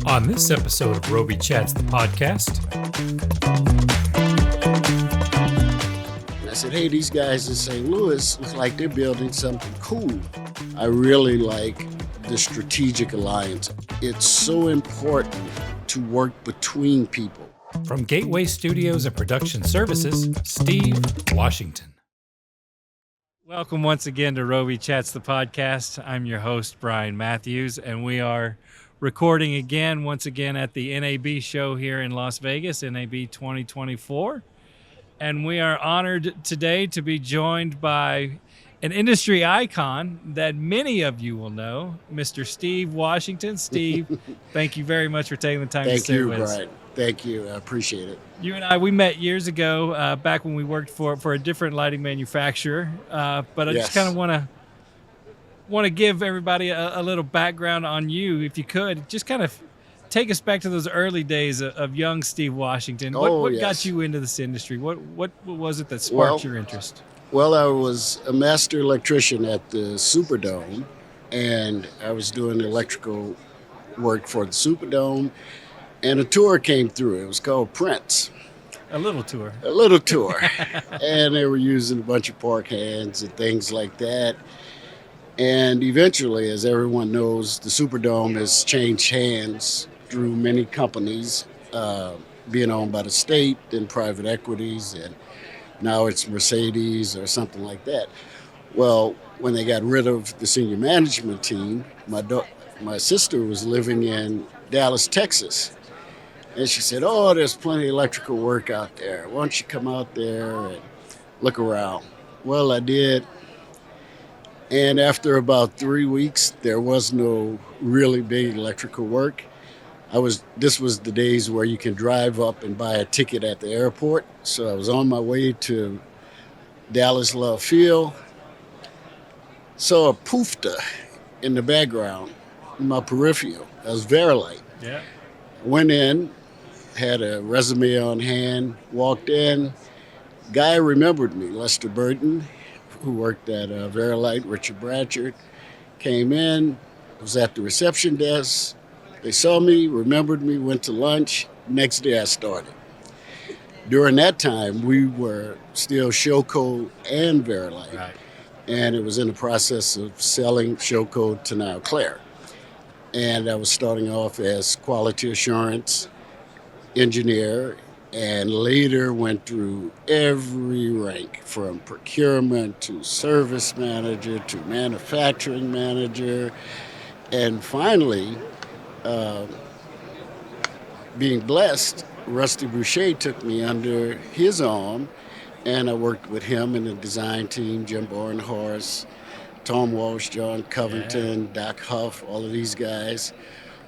On this episode of Robe Chats, the podcast. I said, hey, these guys in St. Louis look like they're building something cool. I really like the strategic alliance. It's so important to work between people. From Gateway Studios and Production Services, Steve Washington. Welcome once again to Robe Chats, the podcast. I'm your host, Brian Matthews, and we are recording once again at the NAB show here in Las Vegas, NAB 2024. And we are honored today to be joined by an industry icon that many of you will know, Mr. Steve Washington. Steve, thank you very much for taking the time to sit with us. Thank you, Brian. Thank you. I appreciate it. You and I, we met years ago, back when we worked for a different lighting manufacturer. But I just kind of want to give everybody a little background on you, if you could. Just kind of take us back to those early days of young Steve Washington. What got you into this industry? What was it that sparked your interest? Well, I was a master electrician at the Superdome, and I was doing electrical work for the Superdome, and a tour came through. It was called Prince. A little tour. And they were using a bunch of park hands and things like that. And eventually, as everyone knows, the Superdome has changed hands through many companies, being owned by the state and private equities, and now it's Mercedes or something like that. Well, when they got rid of the senior management team, my sister was living in Dallas, Texas. And she said, oh, there's plenty of electrical work out there. Why don't you come out there and look around? Well, I did. And after about 3 weeks, there was no really big electrical work. This was the days where you can drive up and buy a ticket at the airport. So I was on my way to Dallas Love Field. Saw a poofta in the background, in my peripheral. That was Verilight. Yeah. Went in, had a resume on hand, walked in. Guy remembered me, Lester Burton, who worked at Verilight, Richard Bratchard, came in, was at the reception desk. They saw me, remembered me, went to lunch. Next day I started. During that time, we were still Showcode and Verilight. Right. And it was in the process of selling Showcode to now Claire. And I was starting off as quality assurance engineer, and later went through every rank from procurement to service manager to manufacturing manager. And finally, being blessed, Rusty Boucher took me under his arm, and I worked with him in the design team, Jim Barnhorst, Tom Walsh, John Covington, Doc Huff, all of these guys,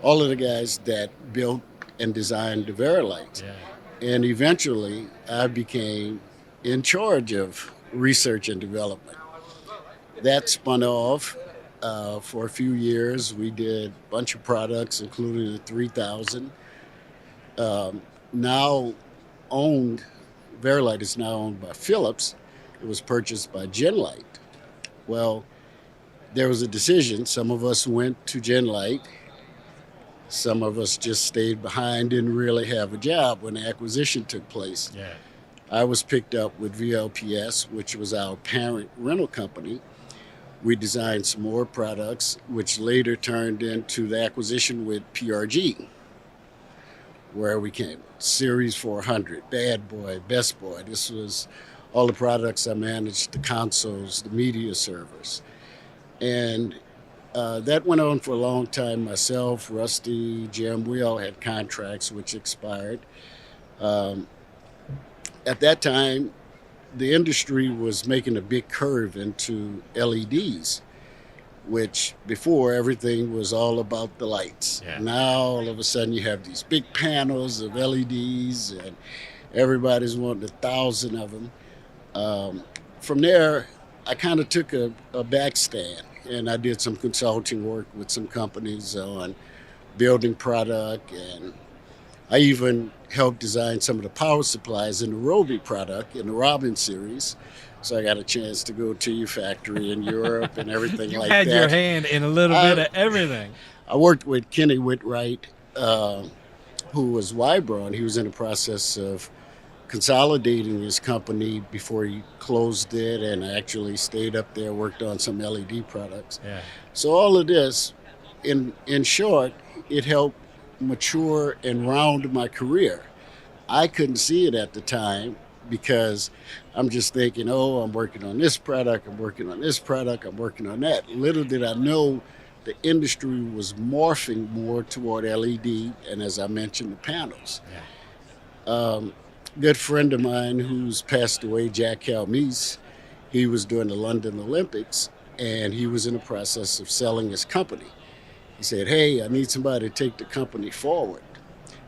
all of the guys that built and designed the Verilight. Yeah. And eventually, I became in charge of research and development. That spun off for a few years. We did a bunch of products, including the 3000. Now owned, Verilight is now owned by Philips. It was purchased by Genlight. Well, there was a decision. Some of us went to Genlight. Some of us just stayed behind, didn't really have a job when the acquisition took place. Yeah. I was picked up with VLPS, which was our parent rental company. We designed some more products, which later turned into the acquisition with PRG, where we came. Series 400, Bad Boy, Best Boy. This was all the products I managed, the consoles, the media servers. And that went on for a long time. Myself, Rusty, Jim, we all had contracts which expired. At that time, the industry was making a big curve into LEDs, which before everything was all about the lights. Yeah. Now, all of a sudden, you have these big panels of LEDs, and everybody's wanting 1,000 of them. From there, I kind of took a back stand, and I did some consulting work with some companies on building product and I even helped design some of the power supplies in the Robe product in the Robin series. So I got a chance to go to your factory in Europe and everything You like had your that. hand in a little bit I, of everything. I worked with Kenny Whitwright, who was Wybron. He was in the process of consolidating his company before he closed it, and actually stayed up there, worked on some LED products. Yeah. So all of this, in short, it helped mature and round my career. I couldn't see it at the time because I'm just thinking, oh, I'm working on this product, I'm working on this product, I'm working on that. Little did I know the industry was morphing more toward LED, and as I mentioned, the panels. Yeah. Um, Good friend of mine who's passed away, Jack Calmise, he was doing the London Olympics, and he was in the process of selling his company. He said, hey, I need somebody to take the company forward.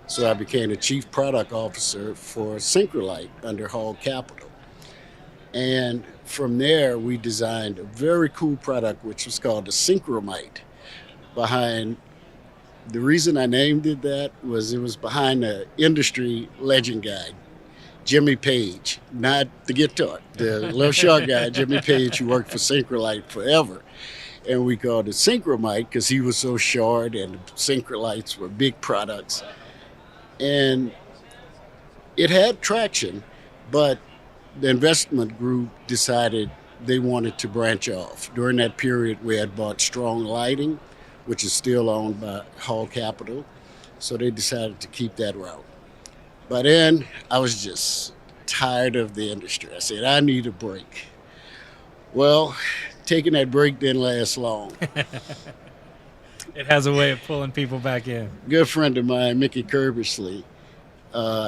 So I became the chief product officer for Synchrolite under Hall Capital. And from there, we designed a very cool product, which was called the Synchromite. Behind the reason I named it that was it was behind the industry legend guy, Jimmy Page, not the guitar, the little short guy, Jimmy Page, who worked for Synchrolite forever. And we called it Synchromite because he was so short, and the Synchrolites were big products. And it had traction, but the investment group decided they wanted to branch off. During that period, we had bought Strong Lighting, which is still owned by Hall Capital, so they decided to keep that route. By then, I was just tired of the industry. I said, I need a break. Well, taking that break didn't last long. It has a way of pulling people back in. Good friend of mine, Mickey Kirbishley,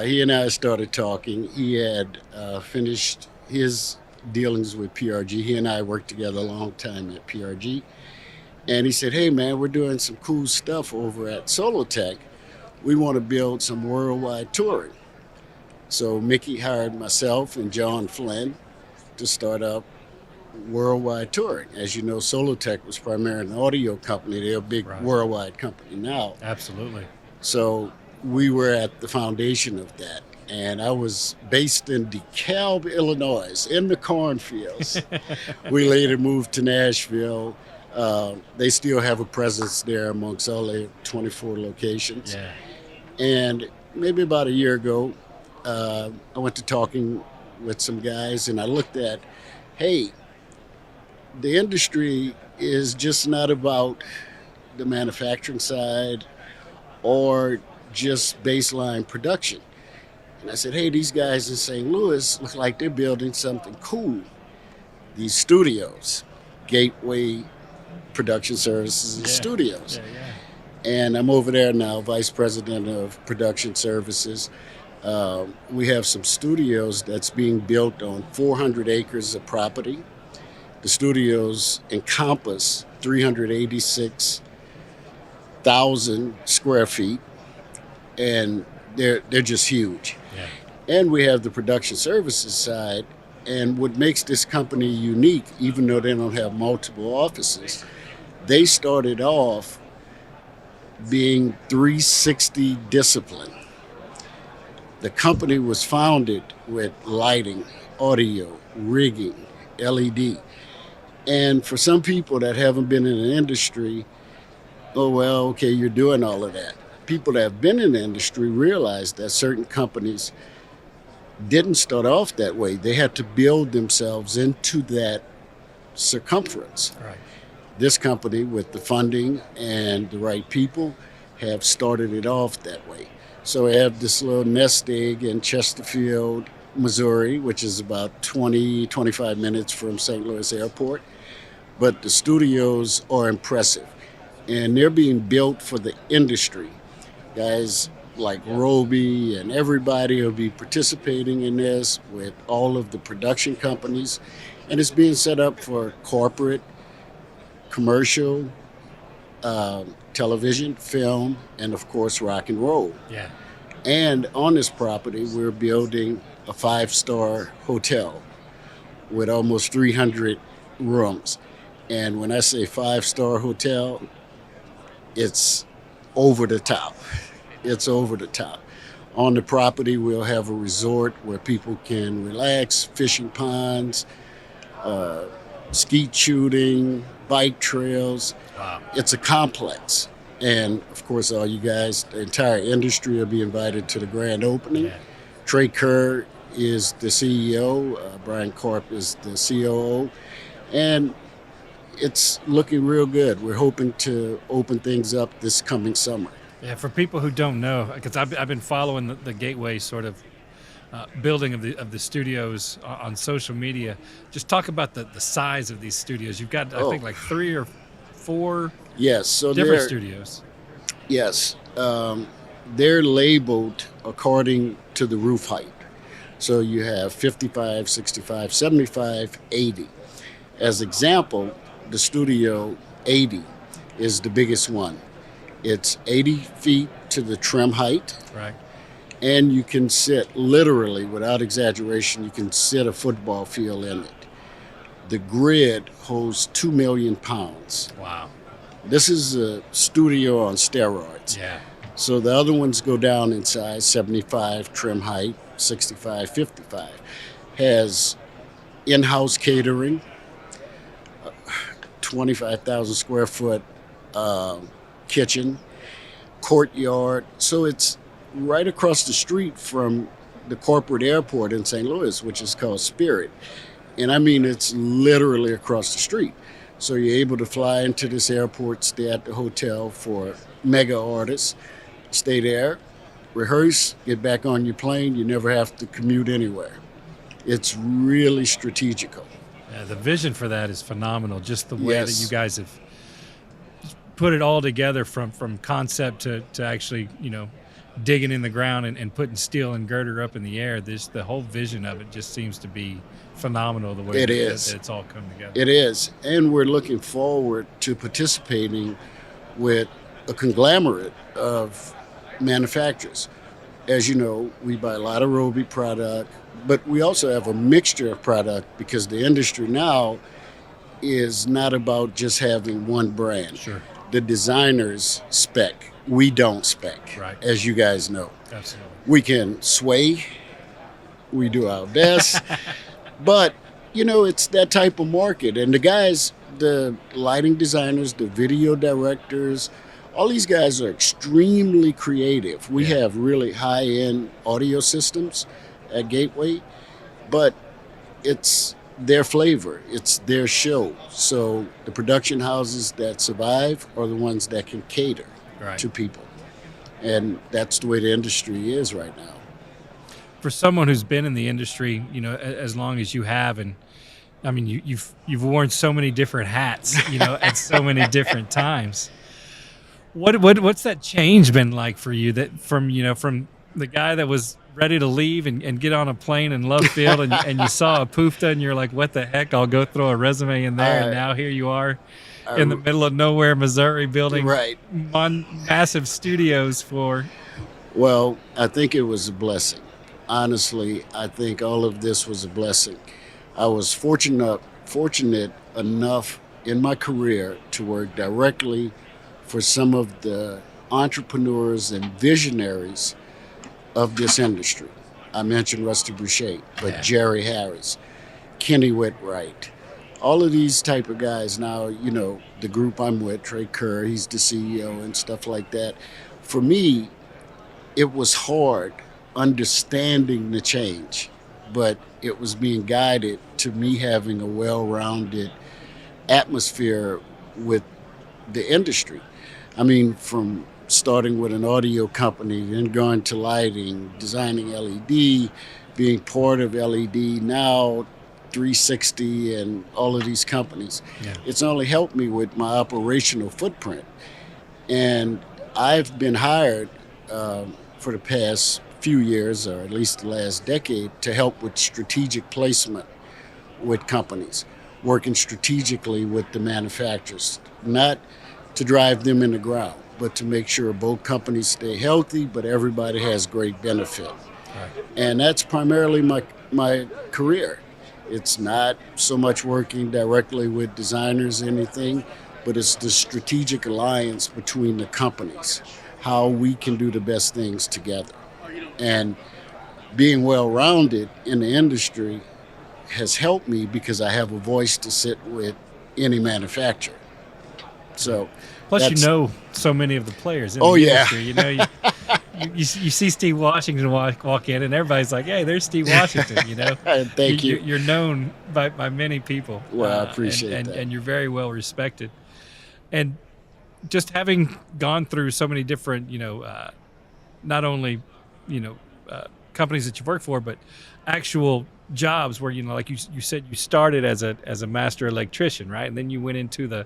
he and I started talking. He had finished his dealings with PRG. He and I worked together a long time at PRG. And he said, hey, man, we're doing some cool stuff over at Solotech. We want to build some worldwide touring. So Mickey hired myself and John Flynn to start up worldwide touring. As you know, Solotech was primarily an audio company. They're a big worldwide company now. Absolutely. So we were at the foundation of that. And I was based in DeKalb, Illinois, in the cornfields. We later moved to Nashville. They still have a presence there amongst all their 24 locations. Yeah. And maybe about a year ago, I went to talking with some guys, and I looked at, hey, the industry is just not about the manufacturing side or just baseline production. And I said, hey, these guys in St. Louis look like they're building something cool. These studios, Gateway Production Services and Studios. And I'm over there now, Vice President of Production Services. We have some studios that's being built on 400 acres of property. The studios encompass 386,000 square feet, and they're just huge. Yeah. And we have the production services side, and what makes this company unique, even though they don't have multiple offices, they started off being 360 discipline. The company was founded with lighting, audio, rigging, LED. And for some people that haven't been in the industry, oh, well, okay, you're doing all of that. People that have been in the industry realize that certain companies didn't start off that way. They had to build themselves into that circumference. Right. This company, with the funding and the right people, have started it off that way. So we have this little nest egg in Chesterfield, Missouri, which is about 25 minutes from St. Louis Airport. But the studios are impressive, and they're being built for the industry. Guys like Robe and everybody will be participating in this with all of the production companies, and it's being set up for corporate, commercial, television, film, and of course rock and roll. Yeah. And on this property, we're building a 5-star hotel with almost 300 rooms. And when I say 5-star hotel, it's over the top. It's over the top. On the property, we'll have a resort where people can relax, fishing ponds, uh, skeet shooting, bike trails. Wow. It's a complex. And of course, all you guys, the entire industry will be invited to the grand opening. Yeah. Trey Kerr is the CEO, Brian Corp is the COO, and it's looking real good. We're hoping to open things up this coming summer. Yeah, for people who don't know, because I've been following the Gateway sort of building of the studios on social media. Just talk about the size of these studios. You've got, I think, like 3 or 4 Yes, so different studios. Yes, they're labeled according to the roof height. So you have 55, 65, 75, 80. As example, the Studio 80 is the biggest one. It's 80 feet to the trim height. Right. And you can sit, literally, without exaggeration, you can sit a football field in it. The grid holds 2 million pounds. Wow. This is a studio on steroids. Yeah. So the other ones go down in size, 75 trim height, 65, 55. Has in-house catering, 25,000 square foot kitchen, courtyard. So it's right across the street from the corporate airport in St. Louis, which is called Spirit. And I mean, it's literally across the street. So you're able to fly into this airport, stay at the hotel for mega artists, stay there, rehearse, get back on your plane. You never have to commute anywhere. It's really strategical. Yeah, the vision for that is phenomenal. Just the way that Yes. you guys have put it all together from concept to actually, digging in the ground and putting steel and girder up in the air. The whole vision of it just seems to be phenomenal, the way It that is. it's all come together. It is. And we're looking forward to participating with a conglomerate of manufacturers. As you know, we buy a lot of Robe product, but we also have a mixture of product because the industry now is not about just having one brand. Sure. The designers spec. We don't spec, Right. as you guys know. Absolutely. We can sway. We do our best. But, it's that type of market. And the guys, the lighting designers, the video directors, all these guys are extremely creative. We Yeah. have really high-end audio systems at Gateway, but it's their flavor. It's their show. So the production houses that survive are the ones that can cater Right. to people. And that's the way the industry is right now. For someone who's been in the industry, as long as you have, and I mean, you've worn so many different hats, at so many different times. What's that change been like for you? That from the guy that was ready to leave and get on a plane in Love Field, and you saw a PUFTA, and you're like, what the heck? I'll go throw a resume in there, and now here you are in the middle of nowhere, Missouri, building Right. massive studios for. Well, I think it was a blessing. Honestly, I think all of this was a blessing. I was fortunate enough in my career to work directly for some of the entrepreneurs and visionaries of this industry. I mentioned Rusty Boucher, but Yeah. Jerry Harris, Kenny Whitwright, all of these type of guys now, the group I'm with, Trey Kerr, he's the CEO and stuff like that. For me, it was hard understanding the change, but it was being guided to me having a well-rounded atmosphere with the industry. I mean, from starting with an audio company, then going to lighting, designing LED, being part of LED, now 360 and all of these companies. Yeah. It's only helped me with my operational footprint. And I've been hired for the past few years, or at least the last decade, to help with strategic placement with companies, working strategically with the manufacturers, not to drive them in the ground, but to make sure both companies stay healthy, but everybody has great benefit. Right. And that's primarily my career. It's not so much working directly with designers or anything, but it's the strategic alliance between the companies, how we can do the best things together. And being well-rounded in the industry has helped me because I have a voice to sit with any manufacturer. So Plus, that's so many of the players in oh the yeah. industry. You see Steve Washington walk in, and everybody's like, "Hey, there's Steve Washington." Thank you. You're known by many people, Well, I appreciate that. and you're very well respected. And just having gone through so many different, not only, you know, companies that you work for, but actual jobs where, like you said, you started as a master electrician, right? And then you went into the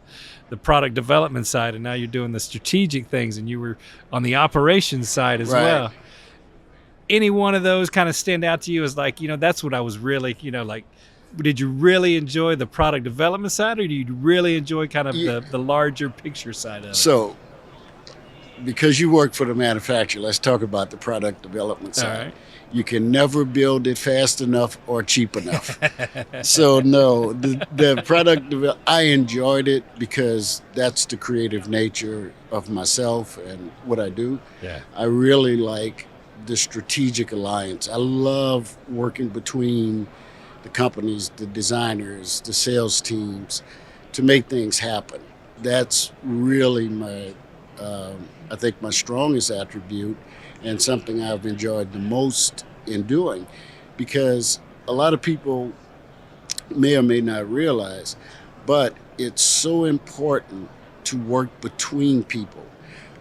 product development side, and now you're doing the strategic things, and you were on the operations side as Right. well. Any one of those kind of stand out to you as like, that's what I was really, like, did you really enjoy the product development side, or do you really enjoy kind of the larger picture side of it? So, because you work for the manufacturer, let's talk about the product development side. All right. You can never build it fast enough or cheap enough. So no, the product I enjoyed it because that's the creative nature of myself and what I do. Yeah. I really like the strategic alliance. I love working between the companies, the designers, the sales teams to make things happen. That's really I think my strongest attribute and something I've enjoyed the most in doing, because a lot of people may or may not realize, but it's so important to work between people.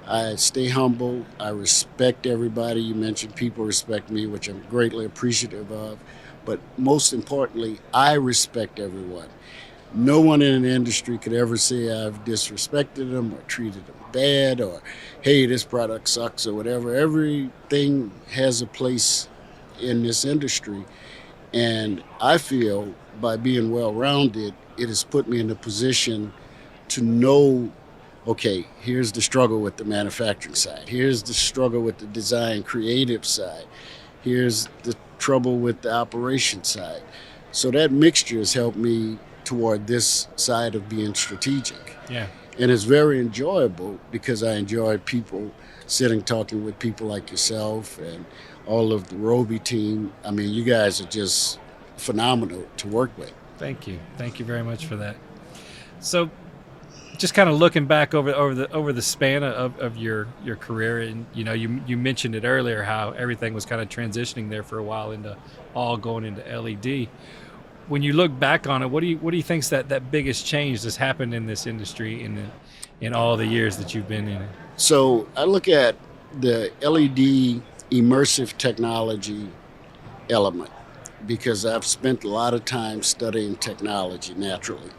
I stay humble. I respect everybody. You mentioned people respect me, which I'm greatly appreciative of. But most importantly, I respect everyone. No one in the industry could ever say I've disrespected them or treated them bad or, hey, this product sucks or whatever. Everything has a place in this industry. And I feel by being well-rounded, it has put me in a position to know, okay, here's the struggle with the manufacturing side. Here's the struggle with the design creative side. Here's the trouble with the operation side. So that mixture has helped me toward this side of being strategic. Yeah. And it's very enjoyable because I enjoy people talking with people like yourself and all of the Robe team. I mean, you guys are just phenomenal to work with. Thank you. Thank you very much for that. So just kind of looking back over the span of your career, and you mentioned it earlier how everything was kind of transitioning there for a while into all going into LED. When you look back on it, what do you think's that biggest change that's happened in this industry in all the years that you've been in it? So I look at the LED immersive technology element because I've spent a lot of time studying technology naturally.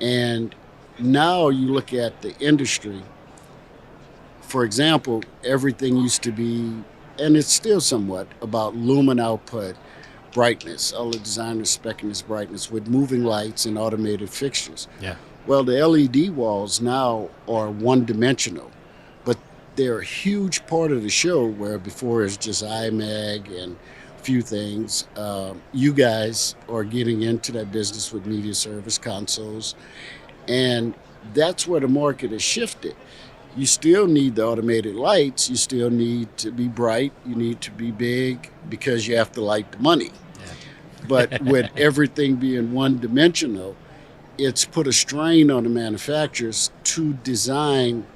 And now you look at the industry, for example, everything used to be, and it's still somewhat, about lumen output, brightness. All the designers spec'ing this brightness with moving lights and automated fixtures. Yeah. Well, the LED walls now are one-dimensional, but they're a huge part of the show where before it's just iMag and a few things. You guys are getting into that business with media service consoles, and that's where the market has shifted. You still need the automated lights. You still need to be bright. You need to be big because you have to light the money. But with everything being one-dimensional, it's put a strain on the manufacturers to design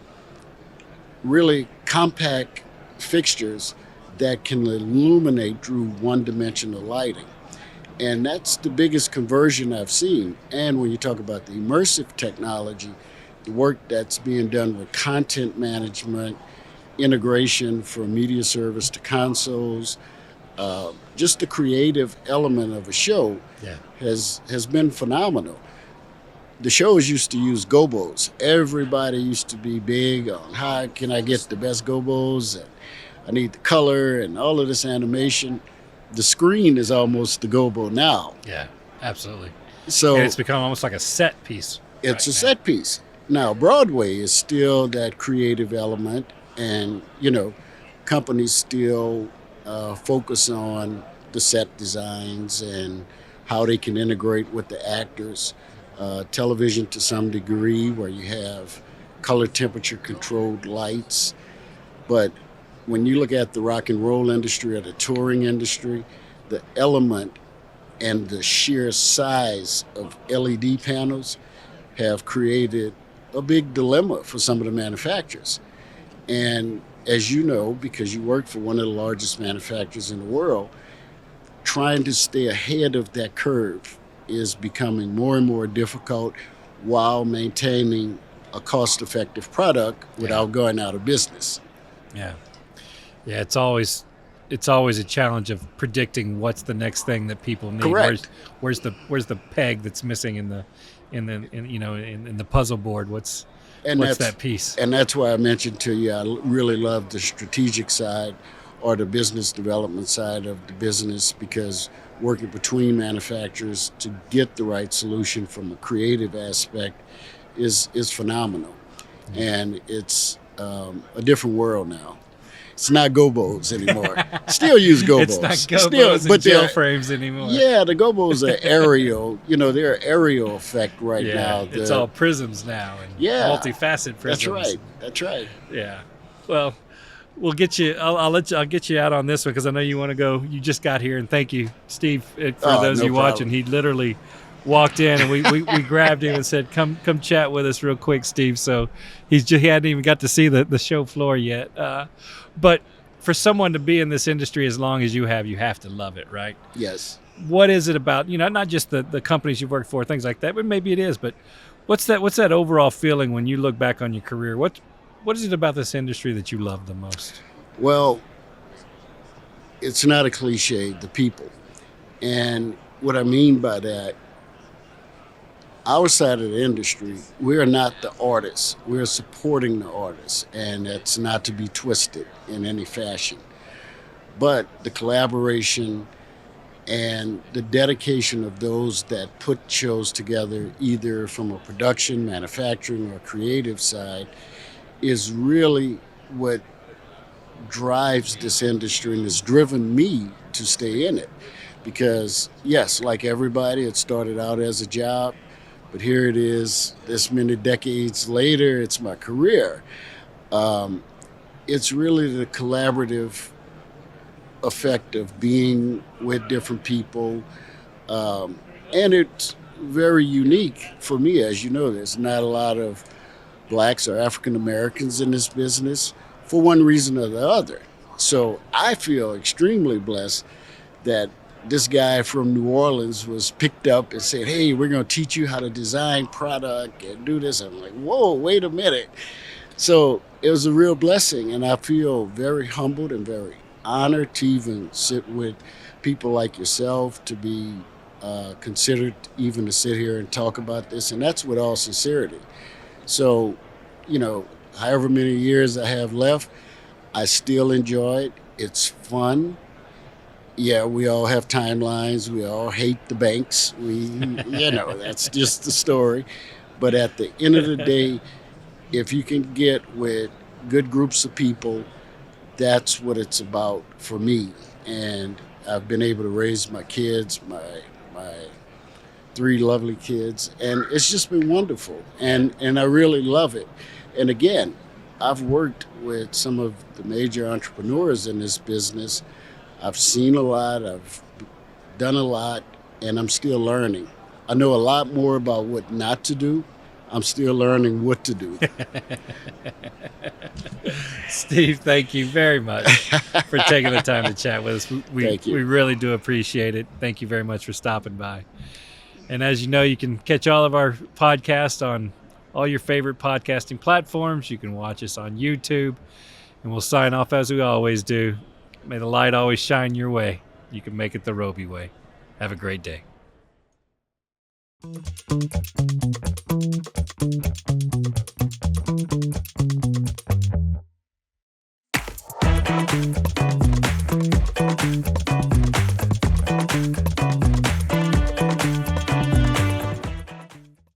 really compact fixtures that can illuminate through one-dimensional lighting. And that's the biggest conversion I've seen. And when you talk about the immersive technology, the work that's being done with content management, integration from media service to consoles, just the creative element of a show has been phenomenal. The shows used to use gobos. Everybody used to be big on how can I get the best gobos, and I need the color and all of this animation. The screen is almost the gobo now. Yeah, absolutely. So and it's become almost like a set piece. It's a set piece. Now, Broadway is still that creative element, and, companies still focus on the set designs and how they can integrate with the actors. Television to some degree where you have color temperature controlled lights. But when you look at the rock and roll industry or the touring industry, the element and the sheer size of LED panels have created a big dilemma for some of the manufacturers. And as you know, because you work for one of the largest manufacturers in the world, trying to stay ahead of that curve is becoming more and more difficult while maintaining a cost-effective product without going out of business. Yeah. Yeah, it's always a challenge of predicting what's the next thing that people need. Correct. Where's the peg that's missing in the puzzle board? What's that piece? And that's why I mentioned to you, I really love the strategic side or the business development side of the business, because working between manufacturers to get the right solution from a creative aspect is phenomenal. Mm-hmm. And it's a different world now. It's not gobos anymore. Still use gobos. It's not gobos and gel frames anymore. Yeah, the gobos are aerial. They're aerial effect right now. It's all prisms now and multifaceted prisms. That's right. Yeah. Well, we'll get you. I'll get you out on this one because I know you want to go. You just got here, and thank you, Steve, for those of you watching. He literally walked in and we grabbed him and said, come chat with us real quick, Steve. So he hadn't even got to see the show floor yet. But for someone to be in this industry as long as you have to love it, right? Yes. What is it about, not just the companies you've worked for, things like that, but maybe it is, but what's that overall feeling when you look back on your career? What is it about this industry that you love the most? Well, it's not a cliche, the people. And what I mean by that, our side of the industry, we're not the artists. We're supporting the artists, and that's not to be twisted in any fashion. But the collaboration and the dedication of those that put shows together, either from a production, manufacturing, or creative side, is really what drives this industry and has driven me to stay in it. Because, yes, like everybody, it started out as a job. But here it is, this many decades later, it's my career. It's really the collaborative effect of being with different people. And it's very unique for me. As you know, there's not a lot of blacks or African Americans in this business for one reason or the other. So I feel extremely blessed that this guy from New Orleans was picked up and said, hey, we're going to teach you how to design product and do this. I'm like, whoa, wait a minute. So it was a real blessing, and I feel very humbled and very honored to even sit with people like yourself, to be considered even to sit here and talk about this, and that's with all sincerity. So, however many years I have left, I still enjoy it. It's fun. Yeah, we all have timelines. We all hate the banks. That's just the story. But at the end of the day, if you can get with good groups of people, that's what it's about for me. And I've been able to raise my kids, my 3 lovely kids, and it's just been wonderful. And I really love it. And again, I've worked with some of the major entrepreneurs in this business. I've seen a lot, I've done a lot, and I'm still learning. I know a lot more about what not to do. I'm still learning what to do. Steve, thank you very much for taking the time to chat with us. Thank you. We really do appreciate it. Thank you very much for stopping by. And as you know, you can catch all of our podcasts on all your favorite podcasting platforms. You can watch us on YouTube. And we'll sign off as we always do. May the light always shine your way. You can make it the Robe way. Have a great day.